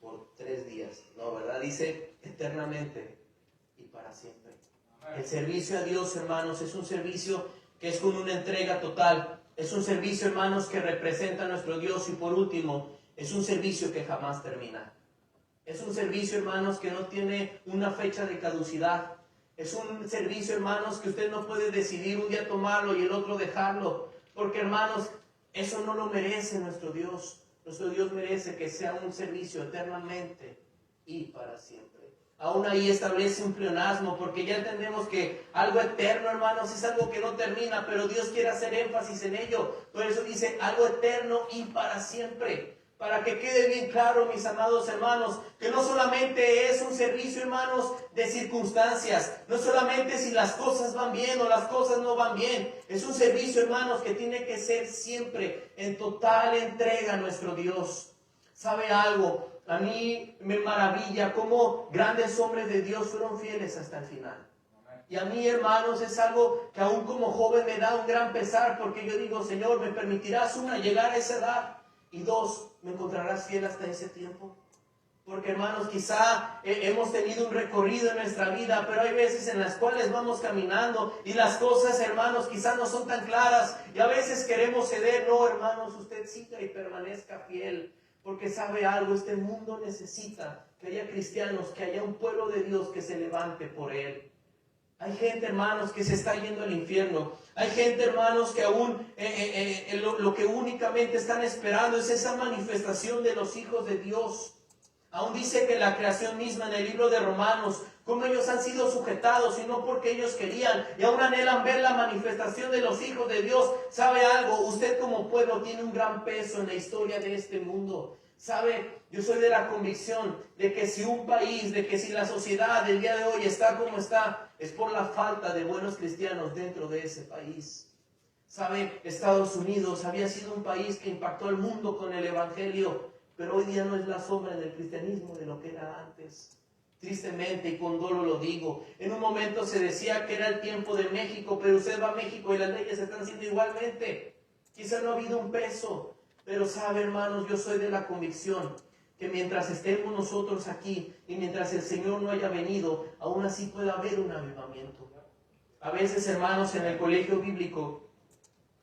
por 3 días. No, ¿verdad? Dice eternamente y para siempre. El servicio a Dios, hermanos, es un servicio que es con una entrega total. Es un servicio, hermanos, que representa a nuestro Dios. Y por último, es un servicio que jamás termina. Es un servicio, hermanos, que no tiene una fecha de caducidad. Es un servicio, hermanos, que usted no puede decidir un día tomarlo y el otro dejarlo. Porque, hermanos, eso no lo merece nuestro Dios. Nuestro Dios merece que sea un servicio eternamente y para siempre. Aún ahí establece un pleonasmo, porque ya entendemos que algo eterno, hermanos, es algo que no termina, pero Dios quiere hacer énfasis en ello. Por eso dice algo eterno y para siempre. Para que quede bien claro, mis amados hermanos, que no solamente es un servicio, hermanos, de circunstancias, no solamente si las cosas van bien o las cosas no van bien, es un servicio, hermanos, que tiene que ser siempre en total entrega a nuestro Dios. ¿Sabe algo? A mí me maravilla cómo grandes hombres de Dios fueron fieles hasta el final. Y a mí, hermanos, es algo que aún como joven me da un gran pesar, porque yo digo, Señor, ¿me permitirás, una, llegar a esa edad? Y 2, ¿me encontrarás fiel hasta ese tiempo? Porque, hermanos, quizá hemos tenido un recorrido en nuestra vida, pero hay veces en las cuales vamos caminando y las cosas, hermanos, quizá no son tan claras y a veces queremos ceder. No, hermanos, usted siga y permanezca fiel, porque sabe algo, este mundo necesita que haya cristianos, que haya un pueblo de Dios que se levante por él. Hay gente, hermanos, que se está yendo al infierno. Hay gente, hermanos, que aún lo que únicamente están esperando es esa manifestación de los hijos de Dios. Aún dice que la creación misma en el libro de Romanos, cómo ellos han sido sujetados y no porque ellos querían, y aún anhelan ver la manifestación de los hijos de Dios. ¿Sabe algo? Usted como pueblo tiene un gran peso en la historia de este mundo. ¿Sabe? Yo soy de la convicción de que si un país, de que si la sociedad del día de hoy está como está, es por la falta de buenos cristianos dentro de ese país. ¿Sabe? Estados Unidos había sido un país que impactó al mundo con el evangelio, pero hoy día no es la sombra del cristianismo de lo que era antes. Tristemente y con dolor lo digo. En un momento se decía que era el tiempo de México, pero usted va a México y las leyes están siendo igualmente. Quizá no ha habido un peso. Pero sabe, hermanos, yo soy de la convicción que mientras estemos nosotros aquí y mientras el Señor no haya venido, aún así puede haber un avivamiento. A veces, hermanos, en el colegio bíblico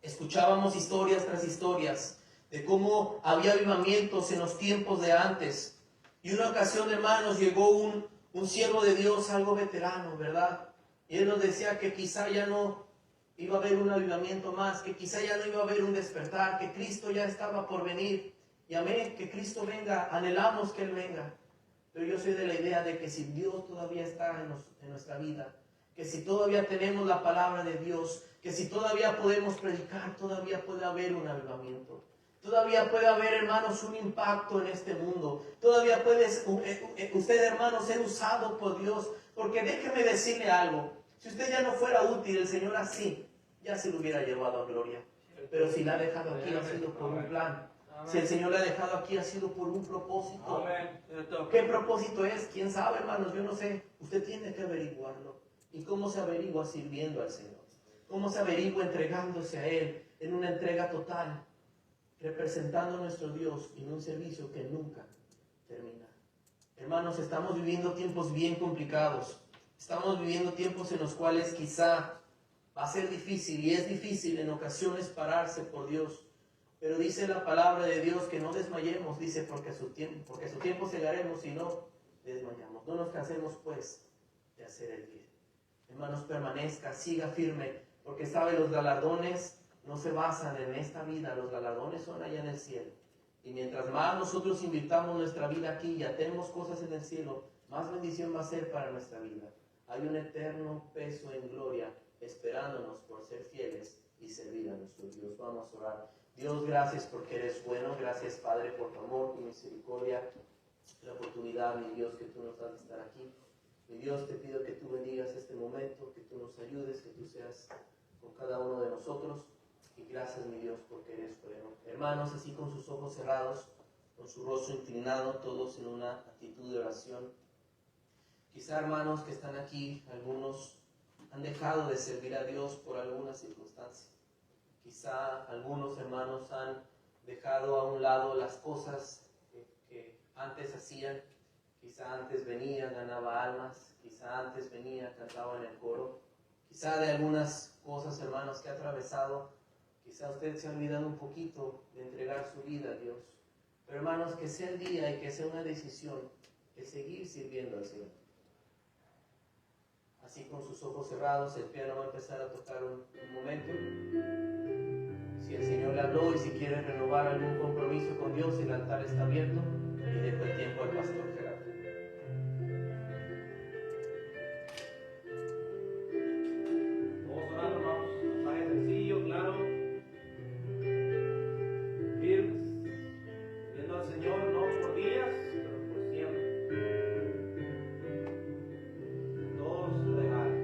escuchábamos historias tras historias de cómo había avivamientos en los tiempos de antes. Y una ocasión, hermanos, llegó un siervo de Dios, algo veterano, ¿verdad? Y él nos decía que quizá ya no iba a haber un avivamiento más, que quizá ya no iba a haber un despertar, que Cristo ya estaba por venir. Y amén, que Cristo venga, anhelamos que Él venga. Pero yo soy de la idea de que si Dios todavía está en nuestra vida, que si todavía tenemos la palabra de Dios, que si todavía podemos predicar, todavía puede haber un avivamiento. Todavía puede haber, hermanos, un impacto en este mundo. Todavía puede usted, hermanos, ser usado por Dios. Porque déjeme decirle algo. Si usted ya no fuera útil, el Señor así ya se lo hubiera llevado a gloria. Pero si la ha dejado aquí ha sido por un plan. Si el Señor la ha dejado aquí ha sido por un propósito. ¿Qué propósito es? ¿Quién sabe, hermanos? Yo no sé. Usted tiene que averiguarlo. ¿Y cómo se averigua? Sirviendo al Señor. ¿Cómo se averigua? Entregándose a Él en una entrega total, representando a nuestro Dios en un servicio que nunca termina. Hermanos, estamos viviendo tiempos bien complicados. Estamos viviendo tiempos en los cuales quizá va a ser difícil, y es difícil en ocasiones pararse por Dios. Pero dice la palabra de Dios que no desmayemos, dice, porque a su tiempo llegaremos y no desmayamos. No nos cansemos pues de hacer el bien. Hermanos, permanezca, siga firme, porque sabe, los galardones no se basan en esta vida, los galardones son allá en el cielo. Y mientras más nosotros invirtamos nuestra vida aquí y atemos cosas en el cielo, más bendición va a ser para nuestra vida. Hay un eterno peso en gloria esperándonos por ser fieles y servir a nuestro Dios. Vamos a orar. Dios, gracias porque eres bueno. Gracias, Padre, por tu amor, tu misericordia, la oportunidad, mi Dios, que tú nos das de estar aquí. Mi Dios, te pido que tú bendigas este momento, que tú nos ayudes, que tú seas con cada uno de nosotros. Y gracias, mi Dios, porque eres bueno. Hermanos, así con sus ojos cerrados, con su rostro inclinado, todos en una actitud de oración. Quizá, hermanos que están aquí, algunos han dejado de servir a Dios por alguna circunstancia. Quizá algunos hermanos han dejado a un lado las cosas que antes hacían. Quizá antes venía, ganaba almas. Quizá antes venía, cantaba en el coro. Quizá de algunas cosas, hermanos, que ha atravesado. Quizá usted se ha olvidado un poquito de entregar su vida a Dios. Pero, hermanos, que sea el día y que sea una decisión de seguir sirviendo al Señor. Así con sus ojos cerrados, el piano va a empezar a tocar un momento. Si el Señor le habló y si quiere renovar algún compromiso con Dios, el altar está abierto y dejo el tiempo al pastor Gerardo. Vamos orando, hermanos. Mensaje sencillo, claro, firmes, viendo al Señor no por días, pero por siempre. Todos se dejaron.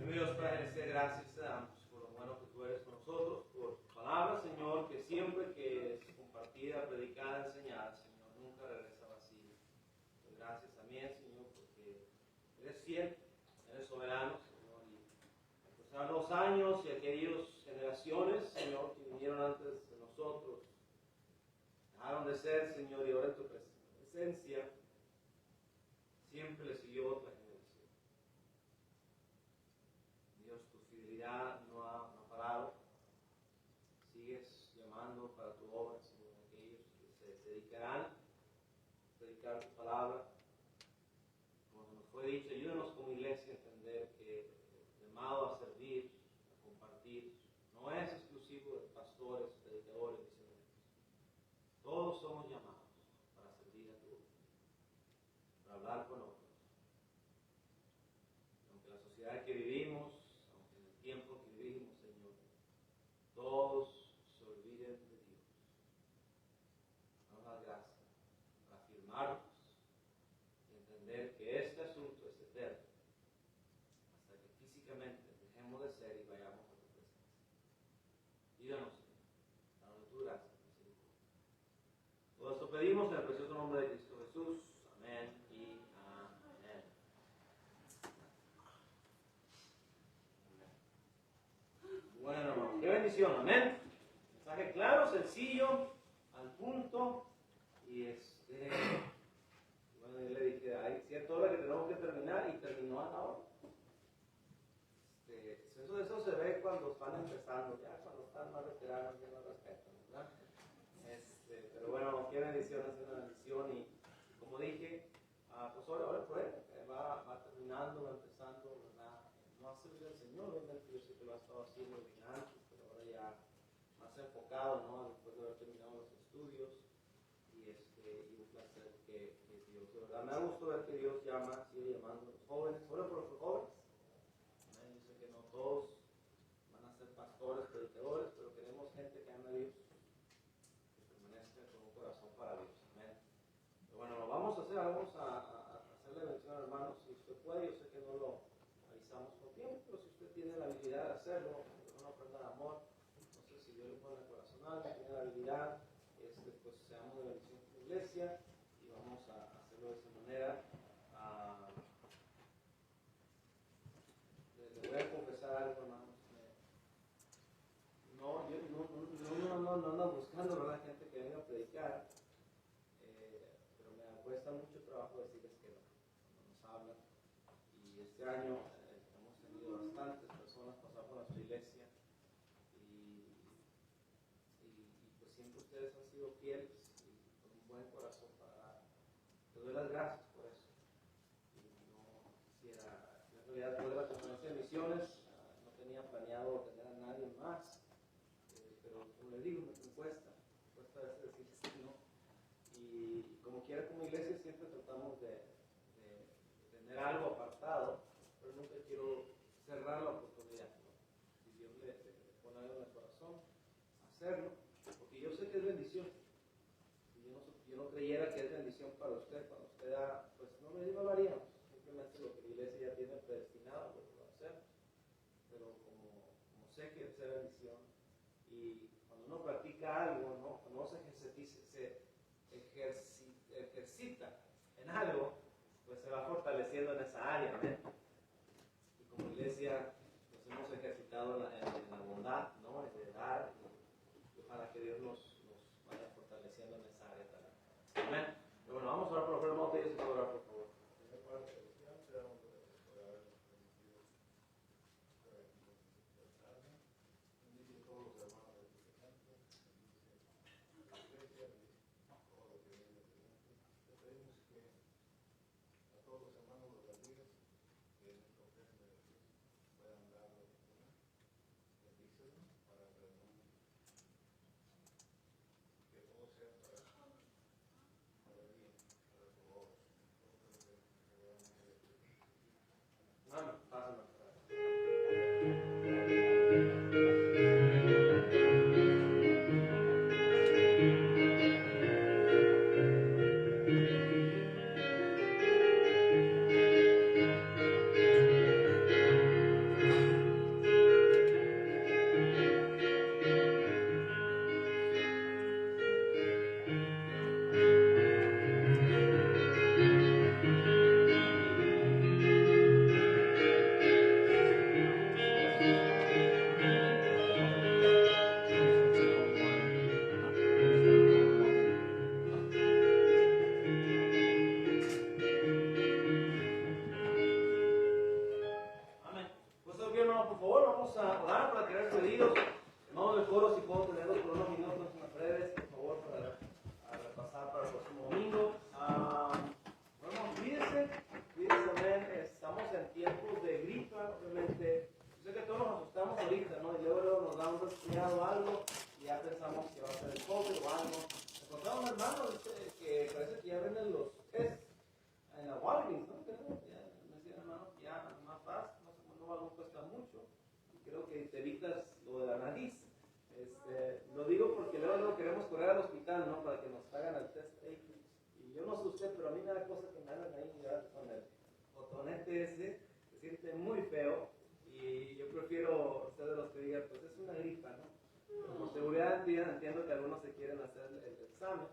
Señor Dios, Padre, gracias te damos por lo bueno que tú eres con nosotros, por tu palabra, Señor, que siempre que es compartida, predicada, enseñada, Señor, nunca regresa vacía. Pues gracias también, Señor, porque eres fiel, eres soberano, Señor, y pasaron los años y aquellas generaciones, Señor, que vinieron antes de nosotros, dejaron de ser, Señor, y ahora en tu presencia siempre le siguió otra generación. Dios, tu fidelidad no ha parado. Sigues llamando para tu obra, Señor, aquellos que se dedicarán a predicar tu palabra. Como nos fue dicho, ayúdanos como iglesia a entender que el llamado a servir, a compartir, no es exclusivo de pastores, predicadores, misioneros. Todos somos llamados para servir a tu obra, para hablar con otros. Aunque la sociedad que vivimos, aunque en el tiempo que vivimos, Señor, todos se olviden de Dios. Danos las gracias para afirmarnos y entender que este asunto es eterno, hasta que físicamente dejemos de ser y vayamos a tu presencia. pedimos en el precioso nombre de Cristo Jesús. Amén y amén. Bueno, hermano, qué bendición, amén. Mensaje claro, sencillo, al punto. Y bueno, yo le dije, hay cierta hora que tenemos que terminar y terminó a la hora. Eso se ve cuando están empezando, ya cuando están más veteranos ya no respetan, ¿verdad? Pero bueno, qué bendición, es una bendición y como dije, pues ahora por él, va terminando, va empezando, ¿verdad? No ha servido al Señor, obviamente yo sé que lo ha estado haciendo bien antes, pero ahora ya más enfocado, ¿no? Después de haber terminado los estudios y un placer que Dios, de verdad, me da gusto ver que Dios sigue llamando a los jóvenes, ora por los jóvenes. Yo sé que no todos van a ser pastores, predicadores, pero queremos gente que ame a Dios, que permanezca con un corazón para Dios. Amén. Pero bueno, lo vamos a hacer, vamos a hacerle bendición, hermanos. Si usted puede, yo sé que no lo avisamos con tiempo, pero si usted tiene la habilidad de hacerlo, una ofrenda de amor, no sé si Dios le pone en el corazón algo, tiene la habilidad, pues seamos de bendición con la iglesia y vamos a hacerlo de esa manera. Le voy a confesar algo, hermanos. No ando buscando, ¿verdad?, gente que venga a predicar, pero me cuesta mucho trabajo decirles que no nos hablan. Y este año hemos tenido bastantes personas pasar por nuestra iglesia y pues siempre ustedes han sido fieles y con un buen corazón para dar. Les doy las gracias por eso. Y no quisiera, en realidad, después de la conferencia de misiones, no tenía planeado tener a nadie más. Pero como les digo, me cuesta a veces decirles que no. Y como quiera, como iglesia, siempre tratamos de tener algo apartado, pero nunca quiero cerrar la oportunidad, ¿no? Si Dios le pone algo en el corazón, hacerlo, porque yo sé que es bendición. Si yo no creyera que es bendición para usted, cuando usted da, pues no lo haríamos. Simplemente lo que la iglesia ya tiene predestinado, lo va a hacer. Pero como sé que es bendición, y cuando uno practica algo, ¿no? Cuando uno se ejercita en algo, pues se va fortaleciendo en esa área, ¿no? Y como iglesia nos hemos ejercitado en la bondad, ¿no? En de dar, y ojalá que Dios nos vaya fortaleciendo en esa área también. Amén. Pero bueno, vamos a orar por los hermanos de Dios y orar, por favor. Por favor, vamos a orar para crear pedidos. Hermanos del coro, si puedo tenerlos por unos minutos más breves, por favor, para repasar para el próximo domingo. Bueno, cuídense, amén. Estamos en tiempos de gripa, obviamente. Yo sé que todos nos asustamos ahorita, ¿no? Y luego nos da un resfriado o algo, y ya pensamos que va a ser el COVID o algo. Encontramos un hermano que parece que ya venden los test en la Walgreens, ¿no? Me decían, hermano, que ya más fácil, no cuesta mucho, y creo que te evitas lo de la nariz. Lo digo porque luego queremos correr al hospital, ¿no? Para que nos hagan el test ahí. Y yo no sé usted, pero a mí me da cosa que me hagan ahí, ¿verdad? Con el botonete ese, se siente muy feo, y yo prefiero ser de los que digan, pues es una gripa, ¿no? Pero por seguridad entiendo que algunos se quieren hacer el examen,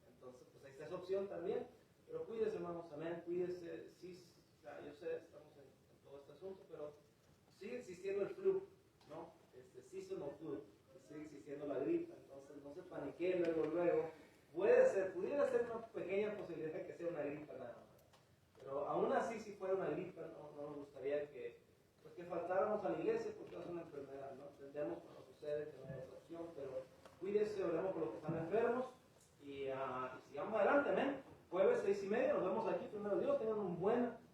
entonces pues esa opción también. Pero cuídese, hermanos, amén, cuídese. Sí, yo sé, estamos en todo este asunto, pero sigue existiendo el flu, ¿no? Seasonal flu, sigue existiendo la gripa, entonces no se paniqueen luego. Pudiera ser una pequeña posibilidad de que sea una gripa nada más. Pero aún así, si fuera una gripa, no nos gustaría que faltáramos a la iglesia porque es una enfermedad, ¿no? Entendemos cuando sucede que no hay otra opción, pero cuídese, oremos por los que están enfermos y sigamos adelante, amén. Jueves 6:30, nos vemos aquí, primero Dios, tengan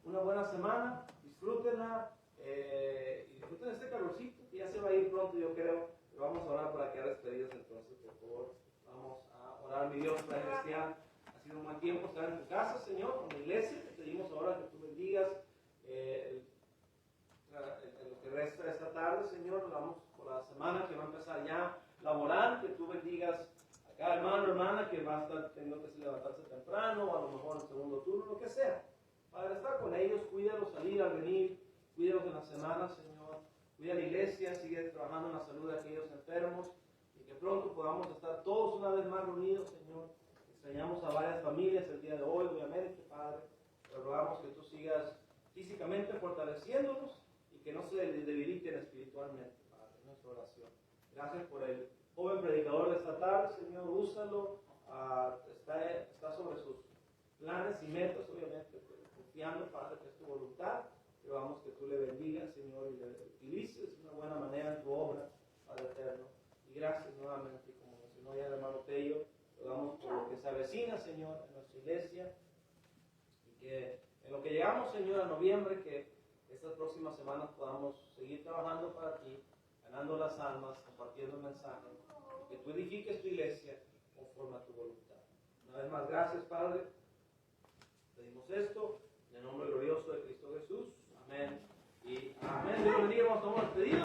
una buena semana, disfrútenla y disfruten este calorcito que ya se va a ir pronto, yo creo, pero vamos a orar para quedar despedidos entonces, por favor. Vamos a orar, mi Dios, Padre Celestial. Ha sido un buen tiempo estar en tu casa, Señor, en la iglesia. Te pedimos ahora que tú bendigas lo que resta de esta tarde, Señor. Vamos por la semana que va a empezar ya laboral, que tú bendigas a cada hermana que va a estar teniendo que levantarse temprano, o a lo mejor en el segundo turno, lo que sea. Padre, estar con ellos, cuídalos salir, al venir, cuídalos en la semana, Señor. Cuida la iglesia, sigue trabajando en la salud de aquellos enfermos. Que pronto podamos estar todos una vez más reunidos, Señor. Extrañamos a varias familias el día de hoy, obviamente, Padre. Pero rogamos que tú sigas físicamente fortaleciéndonos y que no se debiliten espiritualmente, Padre, en nuestra oración. Gracias por el joven predicador de esta tarde, Señor. Úsalo. Está sobre sus planes y metas, obviamente, confiando, Padre, que es tu voluntad. Rogamos que tú le bendigas, Señor, y le utilices de una buena manera en tu obra, Padre eterno. Y gracias nuevamente, como mencionó ya el hermano Tello, rogamos por lo que se avecina, Señor, en nuestra iglesia, y que en lo que llegamos, Señor, a noviembre, que estas próximas semanas podamos seguir trabajando para ti, ganando las almas, compartiendo el mensaje, y que tú edifiques tu iglesia conforme a tu voluntad. Una vez más, gracias, Padre. Pedimos esto en el nombre glorioso de Cristo Jesús. Amén y amén. Dios bendiga, vamos a tomar despedida.